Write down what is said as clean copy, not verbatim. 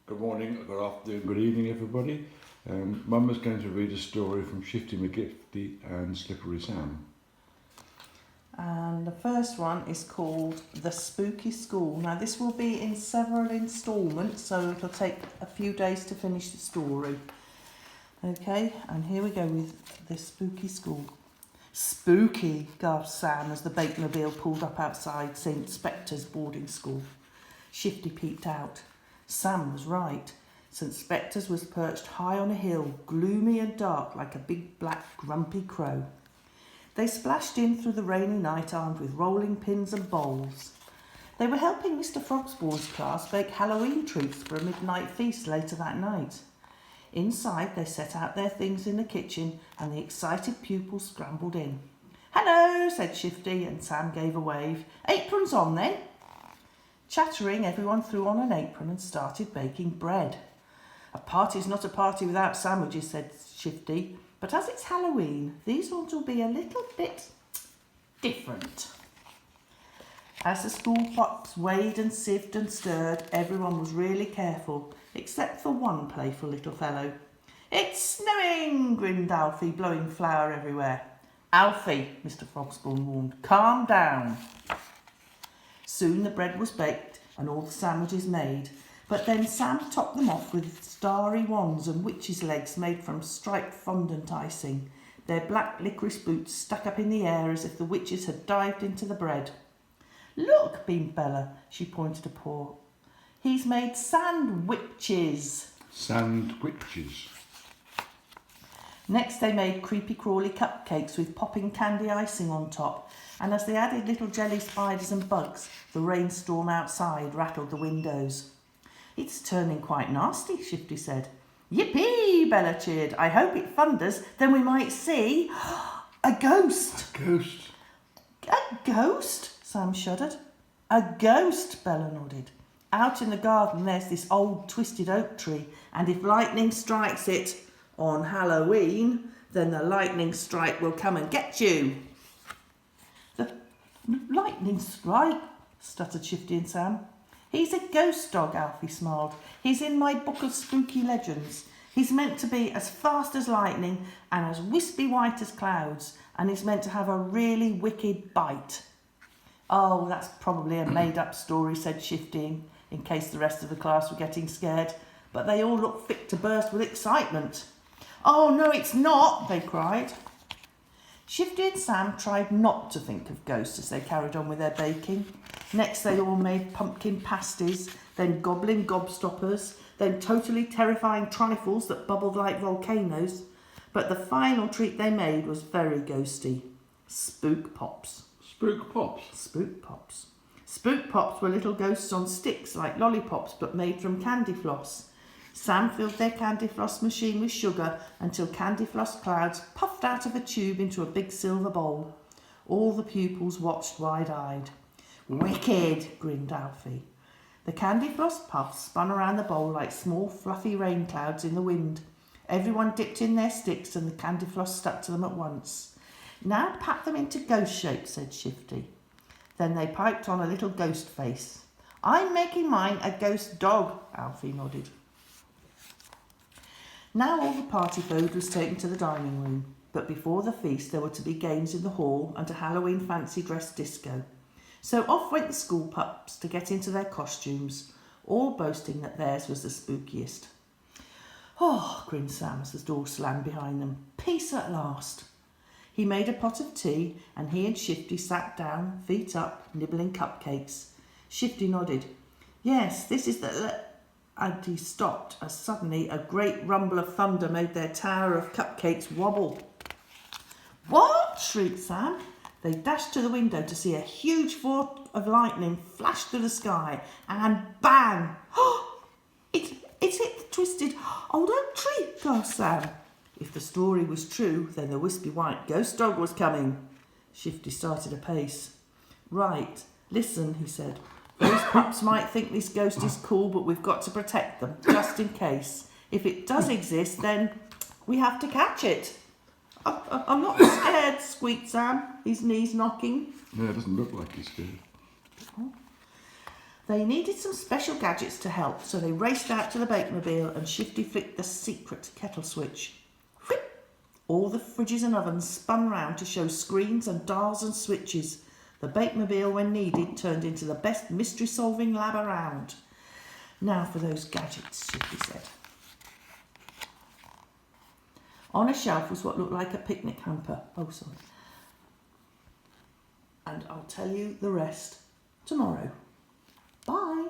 Good morning, good afternoon, good evening everybody. Mum is going to read a story from Shifty, McGifty and Slippery Sam. And the first one is called The Spooky School. Now this will be in several instalments, so it'll take a few days to finish the story. Okay, and here we go with The Spooky School. Spooky, gasped Sam as the Bakemobile pulled up outside St. Spectre's boarding school. Shifty peeped out. Sam was right. St. Spectre's was perched high on a hill, gloomy and dark like a big black grumpy crow. They splashed in through the rainy night armed with rolling pins and bowls. They were helping Mr. Frogspawn's class bake Halloween treats for a midnight feast later that night. Inside they set out their things in the kitchen and the excited pupils scrambled in. "Hello," said Shifty, and Sam gave a wave. "Aprons on then." Chattering, everyone threw on an apron and started baking bread. "A party's not a party without sandwiches," said Shifty, "but as it's Halloween, these ones will be a little bit different." As the school pots weighed and sieved and stirred, everyone was really careful, except for one playful little fellow. "It's snowing," grinned Alfie, blowing flour everywhere. "Alfie," Mr. Frogspawn warned, "calm down." Soon the bread was baked and all the sandwiches made, but then Sam topped them off with starry wands and witches' legs made from striped fondant icing, their black licorice boots stuck up in the air as if the witches had dived into the bread. "Look," beamed Bella. She pointed to Paul. "He's made sandwiches." Sandwiches. Next they made creepy crawly cupcakes with popping candy icing on top, and as they added little jelly spiders and bugs, the rainstorm outside rattled the windows. "It's turning quite nasty," Shifty said. "Yippee!" Bella cheered. "I hope it thunders, then we might see a ghost." A ghost? "A ghost?" Sam shuddered. "A ghost," Bella nodded. "Out in the garden there's this old twisted oak tree, and if lightning strikes it on Halloween, then the lightning strike will come and get you." "The lightning strike?" stuttered Shifty and Sam. "He's a ghost dog," Alfie smiled. "He's in my book of spooky legends. He's meant to be as fast as lightning and as wispy white as clouds, and he's meant to have a really wicked bite." "Oh, that's probably a made-up story," said Shifty, in case the rest of the class were getting scared, but they all looked fit to burst with excitement. "Oh, no, it's not," they cried. Shifty and Sam tried not to think of ghosts as they carried on with their baking. Next they all made pumpkin pasties, then goblin gobstoppers, then totally terrifying trifles that bubbled like volcanoes. But the final treat they made was very ghosty. Spook pops. Spook pops? Spook pops. Spook pops were little ghosts on sticks like lollipops but made from candy floss. Sam filled their candy floss machine with sugar until candy floss clouds puffed out of a tube into a big silver bowl. All the pupils watched wide-eyed. "Wicked," grinned Alfie. The candy floss puffs spun around the bowl like small fluffy rain clouds in the wind. Everyone dipped in their sticks and the candy floss stuck to them at once. "Now pat them into ghost shape," said Shifty. Then they piped on a little ghost face. "I'm making mine a ghost dog," Alfie nodded. Now all the party food was taken to the dining room, but before the feast there were to be games in the hall and a Halloween fancy dress disco. So off went the school pups to get into their costumes, all boasting that theirs was the spookiest. "Oh," grinned Sam as the door slammed behind them. "Peace at last." He made a pot of tea and he and Shifty sat down, feet up, nibbling cupcakes. Shifty nodded. "Yes, this is the..." And he stopped as suddenly a great rumble of thunder made their tower of cupcakes wobble. "What?" shrieked Sam. They dashed to the window to see a huge fork of lightning flash through the sky, and bang! It's hit the twisted old oak tree," gasped Sam. If the story was true, then the wispy white ghost dog was coming. Shifty started a pace. "Right, listen," he said. "Those pups might think this ghost is cool, but we've got to protect them, just in case. If it does exist, then we have to catch it." I'm not scared," squeaked Sam, his knees knocking. Yeah, it doesn't look like he's scared. They needed some special gadgets to help, so they raced out to the Bakemobile and Shifty flicked the secret kettle switch. Whip! All the fridges and ovens spun round to show screens and dials and switches. The Bakemobile, when needed, turned into the best mystery-solving lab around. Now for those gadgets, Shifty said. On a shelf was what looked like a picnic hamper. Oh, sorry. And I'll tell you the rest tomorrow. Bye.